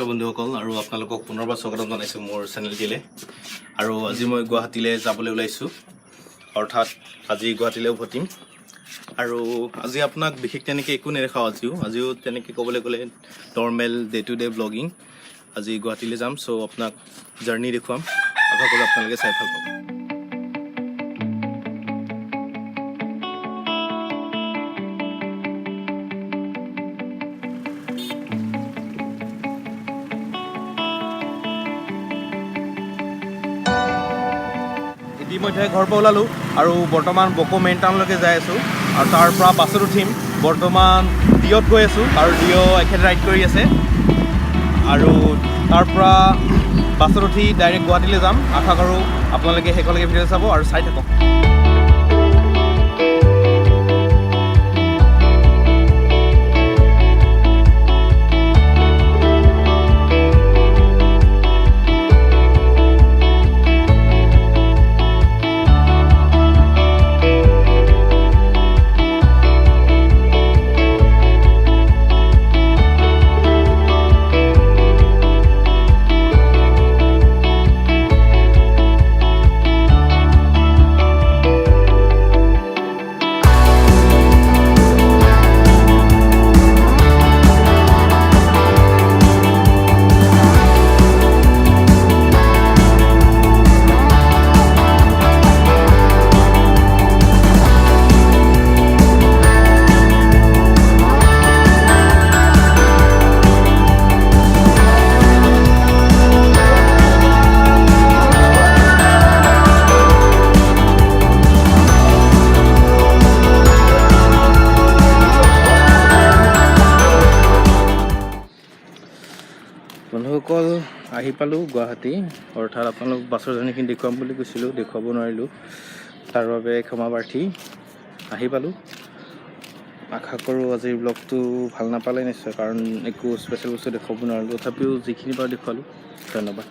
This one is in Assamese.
নমস্কাৰ বন্ধুসকল আৰু আপোনালোকক পুনৰবাৰ স্বাগতম জনাইছোঁ মোৰ চেনেলটিলে। আৰু আজি মই গুৱাহাটীলৈ যাবলৈ ওলাইছোঁ, অৰ্থাৎ আজি গুৱাহাটীলৈ উভতিম। আৰু আজি আপোনাক বিশেষ তেনেকৈ একো নেদেখাওঁ। আজিও তেনেকৈ ক'বলৈ গ'লে normal day to day blogging. আজি গুৱাহাটীলৈ যাম, চ' আপোনাক জাৰ্ণি দেখুৱাম। আশা কৰোঁ আপোনালোকে চাই ভাল পাব। ইতিমধ্যে ঘৰৰ পৰা ওলালোঁ আৰু বৰ্তমান বকো মেইন টাউনলৈকে যাই আছোঁ। আৰু তাৰ পৰা বাছত উঠিম। বৰ্তমান ডিঅ'ত গৈ আছোঁ আৰু ডিঅ' এখেত ৰাইড কৰি আছে। আৰু তাৰ পৰা বাছত উঠি ডাইৰেক্ট গুৱাহাটীলৈ যাম। আশা কৰোঁ আপোনালোকে শেষলৈকে ভিডিঅ' চাব আৰু চাই থাকক। বন্ধুসকল, আহি পালোঁ গুৱাহাটী। অৰ্থাৎ আপোনালোক বাছৰ জাৰ্ণিখিনি দেখুৱাম বুলি কৈছিলোঁ, দেখুৱাব নোৱাৰিলোঁ, তাৰ বাবে ক্ষমা প্ৰাৰ্থী। আহি পালোঁ। আশা কৰোঁ আজিৰ ব্লগটো ভাল নাপালে নিশ্চয়, কাৰণ একো স্পেচিয়েল বস্তু দেখুৱাব নোৱাৰিলোঁ। তথাপিও যিখিনি বাৰু দেখুৱালোঁ, ধন্যবাদ।